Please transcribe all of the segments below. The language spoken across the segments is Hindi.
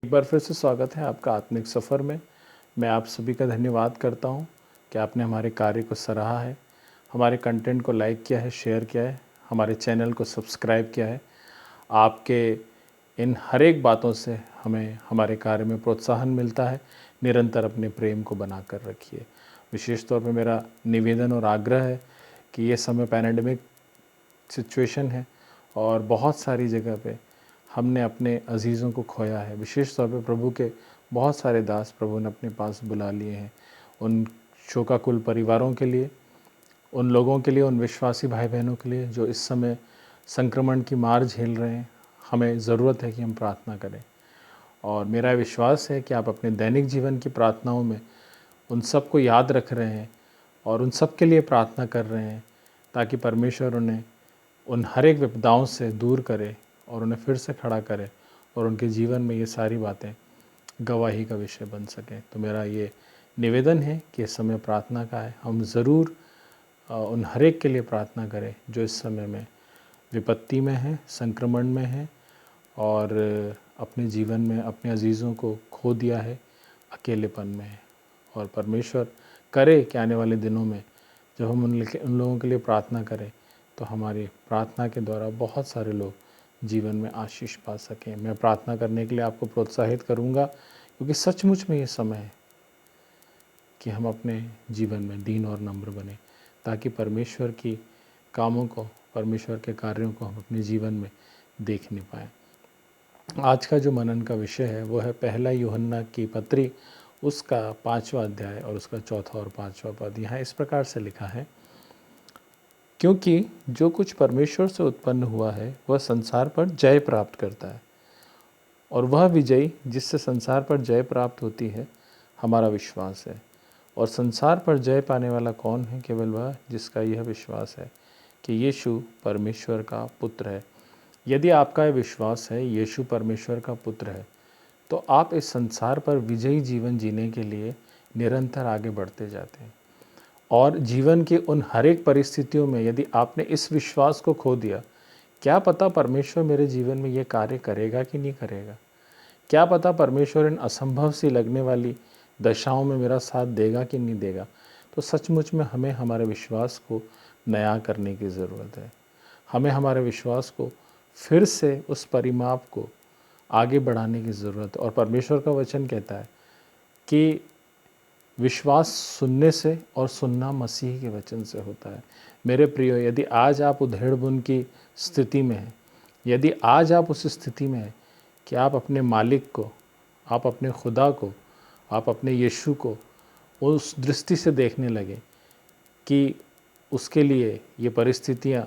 एक बार फिर से स्वागत है आपका आत्मिक सफ़र में। मैं आप सभी का धन्यवाद करता हूं कि आपने हमारे कार्य को सराहा है, हमारे कंटेंट को लाइक किया है, शेयर किया है, हमारे चैनल को सब्सक्राइब किया है। आपके इन हर एक बातों से हमें हमारे कार्य में प्रोत्साहन मिलता है। निरंतर अपने प्रेम को बना कर रखिए। विशेष तौर पे मेरा निवेदन और आग्रह है कि ये समय पैंडेमिक सिचुएशन है और बहुत सारी जगह पे हमने अपने अजीज़ों को खोया है। विशेष तौर पे प्रभु के बहुत सारे दास प्रभु ने अपने पास बुला लिए हैं। उन शोकाकुल परिवारों के लिए, उन लोगों के लिए, उन विश्वासी भाई बहनों के लिए जो इस समय संक्रमण की मार झेल रहे हैं, हमें ज़रूरत है कि हम प्रार्थना करें। और मेरा विश्वास है कि आप अपने दैनिक जीवन की प्रार्थनाओं में उन सब को याद रख रहे हैं और उन सब के लिए प्रार्थना कर रहे हैं, ताकि परमेश्वर उन्हें उन हर एक विपदाओं से दूर करे और उन्हें फिर से खड़ा करे और उनके जीवन में ये सारी बातें गवाही का विषय बन सकें। तो मेरा ये निवेदन है कि इस समय प्रार्थना का है। हम ज़रूर उन हर एक के लिए प्रार्थना करें जो इस समय में विपत्ति में है, संक्रमण में है और अपने जीवन में अपने अजीज़ों को खो दिया है, अकेलेपन में है। और परमेश्वर करे कि आने वाले दिनों में जब हम उन लोगों के लिए प्रार्थना करें तो हमारी प्रार्थना के द्वारा बहुत सारे लोग जीवन में आशीष पा सकें। मैं प्रार्थना करने के लिए आपको प्रोत्साहित करूंगा, क्योंकि सचमुच में ये समय है कि हम अपने जीवन में दीन और नम्र बने, ताकि परमेश्वर की कामों को, परमेश्वर के कार्यों को हम अपने जीवन में देख नहीं पाएँ। आज का जो मनन का विषय है वो है पहला यूहन्ना की पत्री, उसका 5वां अध्याय और उसका 4था और 5वां पद। यहाँ इस प्रकार से लिखा है, क्योंकि जो कुछ परमेश्वर से उत्पन्न हुआ है वह संसार पर जय प्राप्त करता है, और वह विजयी जिससे संसार पर जय प्राप्त होती है हमारा विश्वास है। और संसार पर जय पाने वाला कौन है? केवल वह जिसका यह विश्वास है कि यीशु परमेश्वर का पुत्र है। यदि आपका यह विश्वास है यीशु परमेश्वर का पुत्र है, तो आप इस संसार पर विजयी जीवन जीने के लिए निरंतर आगे बढ़ते जाते हैं। और जीवन की उन हर एक परिस्थितियों में यदि आपने इस विश्वास को खो दिया, क्या पता परमेश्वर मेरे जीवन में ये कार्य करेगा कि नहीं करेगा, क्या पता परमेश्वर इन असंभव सी लगने वाली दशाओं में मेरा साथ देगा कि नहीं देगा। तो सचमुच में हमें हमारे विश्वास को नया करने की ज़रूरत है। हमें हमारे विश्वास को फिर से उस परिमाप को आगे बढ़ाने की ज़रूरत है। और परमेश्वर का वचन कहता है कि विश्वास सुनने से और सुनना मसीह के वचन से होता है। मेरे प्रियो, यदि आज आप उधेड़-बुन की स्थिति में हैं, यदि आज आप उस स्थिति में हैं कि आप अपने मालिक को, आप अपने खुदा को, आप अपने यीशु को उस दृष्टि से देखने लगे कि उसके लिए ये परिस्थितियाँ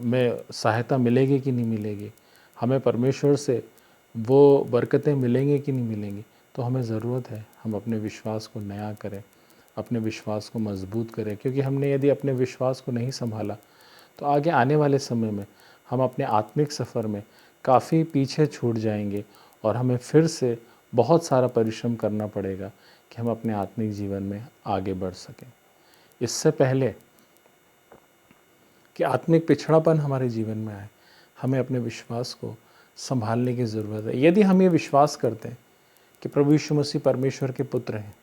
में सहायता मिलेगी कि नहीं मिलेगी, हमें परमेश्वर से वो बरकतें मिलेंगी कि नहीं मिलेंगी, तो हमें ज़रूरत है हम अपने विश्वास को नया करें, अपने विश्वास को मजबूत करें। क्योंकि हमने यदि अपने विश्वास को नहीं संभाला तो आगे आने वाले समय में हम अपने आत्मिक सफ़र में काफ़ी पीछे छूट जाएंगे और हमें फिर से बहुत सारा परिश्रम करना पड़ेगा कि हम अपने आत्मिक जीवन में आगे बढ़ सकें। इससे पहले कि आत्मिक पिछड़ापन हमारे जीवन में आए, हमें अपने विश्वास को संभालने की ज़रूरत है। यदि हम ये विश्वास करते हैं कि प्रभु यीशु मसीह परमेश्वर के पुत्र हैं,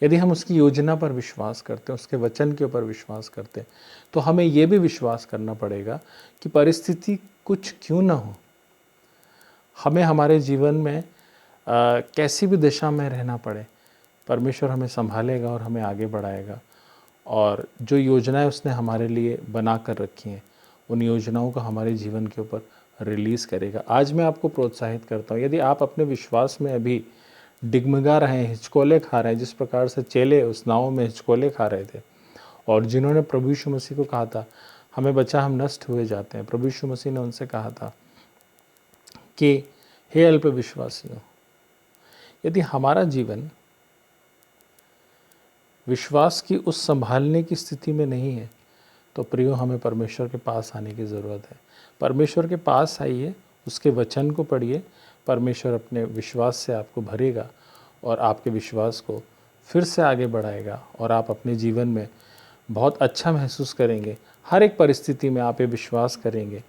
यदि हम उसकी योजना पर विश्वास करते हैं, उसके वचन के ऊपर विश्वास करते हैं, तो हमें ये भी विश्वास करना पड़ेगा कि परिस्थिति कुछ क्यों ना हो, हमें हमारे जीवन में कैसी भी दिशा में रहना पड़े, परमेश्वर हमें संभालेगा और हमें आगे बढ़ाएगा। और जो योजनाएं उसने हमारे लिए बना कर रखी हैं, उन योजनाओं को हमारे जीवन के ऊपर रिलीज़ करेगा। आज मैं आपको प्रोत्साहित करता हूँ, यदि आप अपने विश्वास में अभी डिगमगा रहे हैं, हिचकोले खा रहे हैं, जिस प्रकार से चेले उस नाव में हिचकोले खा रहे थे और जिन्होंने प्रभु यीशु मसीह को कहा था, हमें बचा, हम नष्ट हुए जाते हैं। प्रभु यीशु मसीह ने उनसे कहा था कि हे अल्प विश्वासियों, यदि हमारा जीवन विश्वास की उस संभालने की स्थिति में नहीं है, तो प्रियो हमें परमेश्वर के पास आने की ज़रूरत है। परमेश्वर के पास आइए, उसके वचन को पढ़िए, परमेश्वर अपने विश्वास से आपको भरेगा और आपके विश्वास को फिर से आगे बढ़ाएगा और आप अपने जीवन में बहुत अच्छा महसूस करेंगे। हर एक परिस्थिति में आप ये विश्वास करेंगे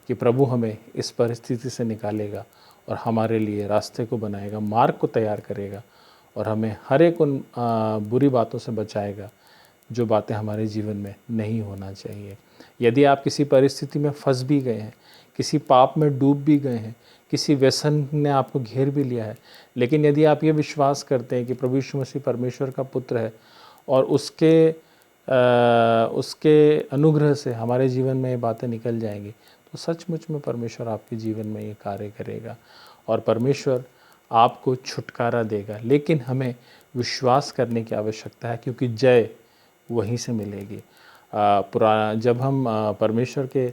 कि प्रभु हमें इस परिस्थिति से निकालेगा और हमारे लिए रास्ते को बनाएगा, मार्ग को तैयार करेगा और हमें हर एक उन बुरी बातों से बचाएगा जो बातें हमारे जीवन में नहीं होना चाहिए। यदि आप किसी परिस्थिति में फंस भी गए हैं, किसी पाप में डूब भी गए हैं, किसी व्यसन ने आपको घेर भी लिया है, लेकिन यदि आप ये विश्वास करते हैं कि प्रभु यीशु मसीह परमेश्वर का पुत्र है और उसके अनुग्रह से हमारे जीवन में ये बातें निकल जाएंगी, तो सचमुच में परमेश्वर आपके जीवन में ये कार्य करेगा और परमेश्वर आपको छुटकारा देगा। लेकिन हमें विश्वास करने की आवश्यकता है, क्योंकि जय वहीं से मिलेगी। जब हम परमेश्वर के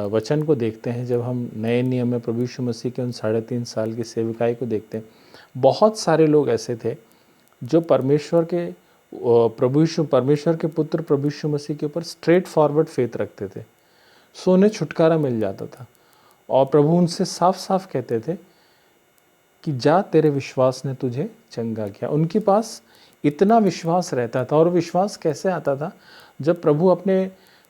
वचन को देखते हैं, जब हम नए नियम में प्रभु यीशु मसीह के उन 3.5 साल की सेवकाई को देखते हैं, बहुत सारे लोग ऐसे थे जो परमेश्वर के पुत्र प्रभु यीशु मसीह के ऊपर स्ट्रेट फॉरवर्ड फेथ रखते थे, सो उन्हें छुटकारा मिल जाता था। और प्रभु उनसे साफ साफ कहते थे कि जा, तेरे विश्वास ने तुझे चंगा किया। उनके पास इतना विश्वास रहता था। और विश्वास कैसे आता था? जब प्रभु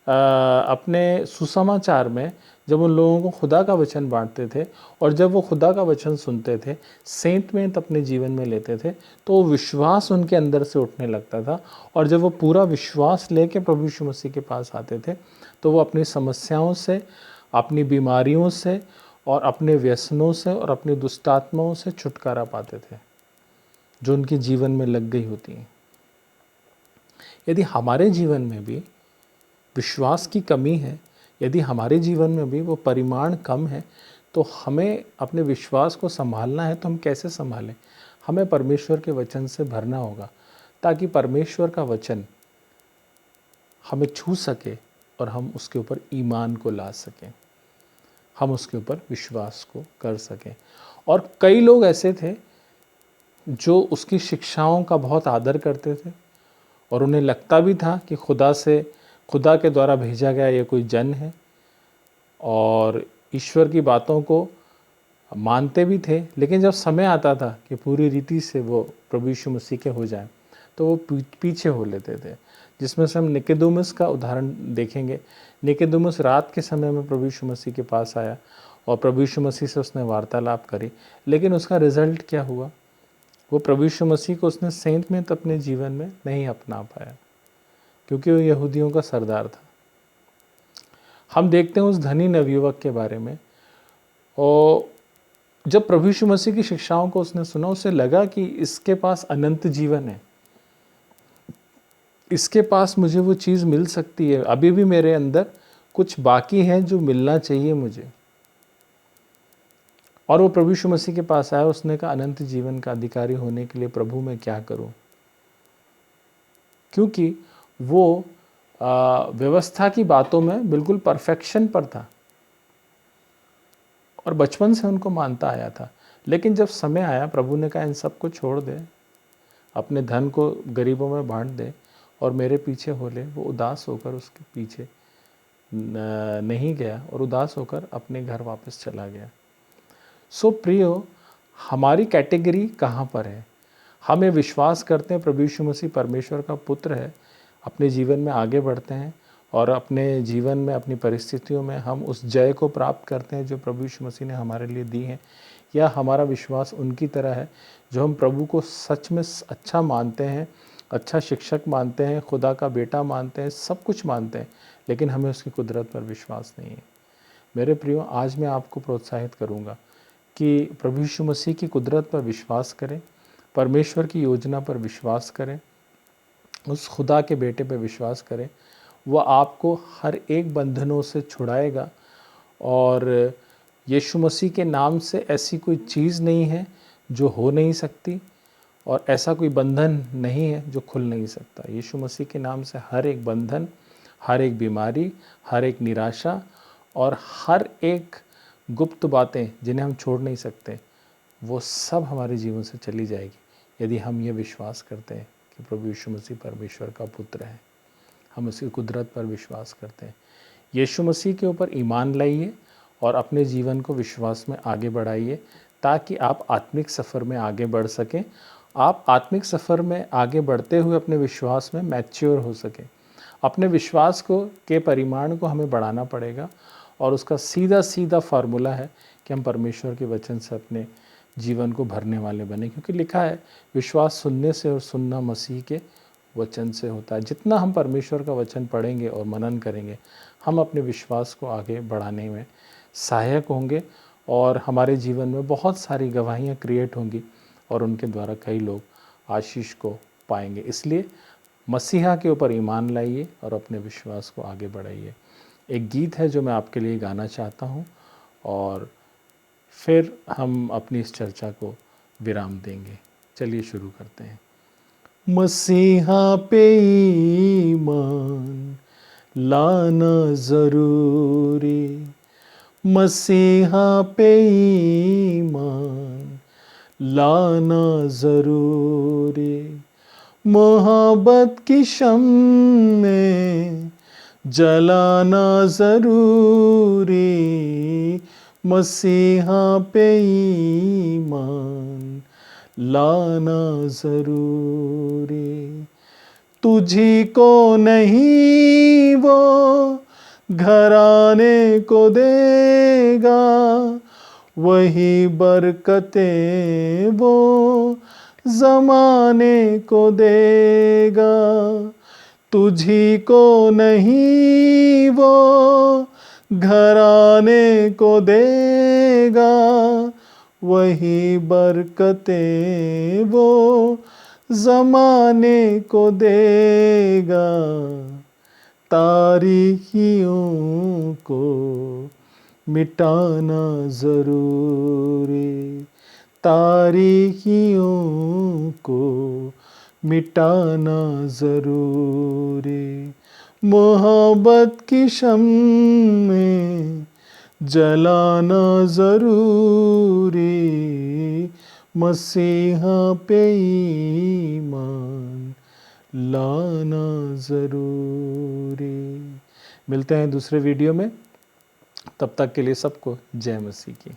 अपने सुसमाचार में जब उन लोगों को खुदा का वचन बांटते थे और जब वो खुदा का वचन सुनते थे, सेंत में अपने जीवन में लेते थे, तो वो विश्वास उनके अंदर से उठने लगता था। और जब वो पूरा विश्वास लेके प्रभु यीशु मसीह के पास आते थे, तो वो अपनी समस्याओं से, अपनी बीमारियों से और अपने व्यसनों से और अपनी दुष्टात्माओं से छुटकारा पाते थे जो उनके जीवन में लग गई होती हैं। यदि हमारे जीवन में भी विश्वास की कमी है, यदि हमारे जीवन में भी वो परिमाण कम है, तो हमें अपने विश्वास को संभालना है। तो हम कैसे संभालें? हमें परमेश्वर के वचन से भरना होगा, ताकि परमेश्वर का वचन हमें छू सके और हम उसके ऊपर ईमान को ला सकें, हम उसके ऊपर विश्वास को कर सकें। और कई लोग ऐसे थे जो उसकी शिक्षाओं का बहुत आदर करते थे और उन्हें लगता भी था कि खुदा के द्वारा भेजा गया ये कोई जन है, और ईश्वर की बातों को मानते भी थे। लेकिन जब समय आता था कि पूरी रीति से वो प्रभु यीशु मसीह के हो जाएं, तो वो पीछे हो लेते थे। जिसमें से हम निकोदेमुस का उदाहरण देखेंगे। निकोदेमुस रात के समय में प्रभु यीशु मसीह के पास आया और प्रभु यीशु मसीह से उसने वार्तालाप करी, लेकिन उसका रिजल्ट क्या हुआ? वो प्रभु यीशु मसीह को उसने सेंत में अपने जीवन में नहीं अपना पाया, क्योंकि वो यहूदियों का सरदार था। हम देखते हैं उस धनी नवयुवक के बारे में, और जब प्रभु यीशु मसीह की शिक्षाओं को उसने सुना, उसे लगा कि इसके पास अनंत जीवन है, इसके पास मुझे वो चीज़ मिल सकती है, अभी भी मेरे अंदर कुछ बाकी है जो मिलना चाहिए मुझे। और वो प्रभु यीशु मसीह के पास आया। उसने कहा, अनंत जीवन का अधिकारी होने के लिए प्रभु मैं क्या करूं? क्योंकि वो व्यवस्था की बातों में बिल्कुल परफेक्शन पर था और बचपन से उनको मानता आया था। लेकिन जब समय आया, प्रभु ने कहा, इन सब को छोड़ दे, अपने धन को गरीबों में बांट दे और मेरे पीछे हो ले। वो उदास होकर उसके पीछे नहीं गया और उदास होकर अपने घर वापस चला गया। सो प्रियो, हमारी कैटेगरी कहाँ पर है? हमें विश्वास करते हैं प्रभु यीशु मसीह परमेश्वर का पुत्र है, अपने जीवन में आगे बढ़ते हैं और अपने जीवन में, अपनी परिस्थितियों में हम उस जय को प्राप्त करते हैं जो प्रभु यीशु मसीह ने हमारे लिए दी है। या हमारा विश्वास उनकी तरह है जो हम प्रभु को सच में अच्छा मानते हैं, अच्छा शिक्षक मानते हैं, खुदा का बेटा मानते हैं, सब कुछ मानते हैं, लेकिन हमें उसकी कुदरत पर विश्वास नहीं है। मेरे प्रियो, आज मैं आपको प्रोत्साहित करूँगा कि प्रभु यीशु मसीह की कुदरत पर विश्वास करें, परमेश्वर की योजना पर विश्वास करें, उस खुदा के बेटे पर विश्वास करें। वह आपको हर एक बंधनों से छुड़ाएगा। और यीशु मसीह के नाम से ऐसी कोई चीज़ नहीं है जो हो नहीं सकती, और ऐसा कोई बंधन नहीं है जो खुल नहीं सकता। यीशु मसीह के नाम से हर एक बंधन, हर एक बीमारी, हर एक निराशा और हर एक गुप्त बातें जिन्हें हम छोड़ नहीं सकते, वो सब हमारे जीवन से चली जाएगी यदि हम ये विश्वास करते हैं कि प्रभु यीशु मसीह परमेश्वर का पुत्र है। हम उसकी कुदरत पर विश्वास करते हैं। यीशु मसीह के ऊपर ईमान लाइए और अपने जीवन को विश्वास में आगे बढ़ाइए, ताकि आप आत्मिक सफ़र में आगे बढ़ सकें। आप आत्मिक सफ़र में आगे बढ़ते हुए अपने विश्वास में मैच्योर हो सकें। अपने विश्वास के परिमाण को हमें बढ़ाना पड़ेगा और उसका सीधा सीधा फार्मूला है कि हम परमेश्वर के वचन से अपने जीवन को भरने वाले बने, क्योंकि लिखा है विश्वास सुनने से और सुनना मसीह के वचन से होता है। जितना हम परमेश्वर का वचन पढ़ेंगे और मनन करेंगे, हम अपने विश्वास को आगे बढ़ाने में सहायक होंगे और हमारे जीवन में बहुत सारी गवाहियाँ क्रिएट होंगी और उनके द्वारा कई लोग आशीष को पाएंगे। इसलिए मसीहा के ऊपर ईमान लाइए और अपने विश्वास को आगे बढ़ाइए। एक गीत है जो मैं आपके लिए गाना चाहता हूँ और फिर हम अपनी इस चर्चा को विराम देंगे। चलिए शुरू करते हैं। मसीहा पे ईमान लाना ज़रूरी, मसीहा पे ईमान लाना ज़रूरी, मोहब्बत की शम्में जलाना ज़रूरी, मसीहा पे ईमान लाना ज़रूरी। तुझी को नहीं वो घराने को देगा, वही बरकतें वो ज़माने को देगा। तुझी को नहीं वो घराने को देगा, वही बरकतें वो ज़माने को देगा। तारीखियों को मिटाना ज़रूरी, तारीखियों को मिटाना ज़रूरी, मोहब्बत की शम्में जलाना ज़रूरी, मसीहा पे ईमान लाना ज़रूरी। मिलते हैं दूसरे वीडियो में, तब तक के लिए सबको जय मसीह की।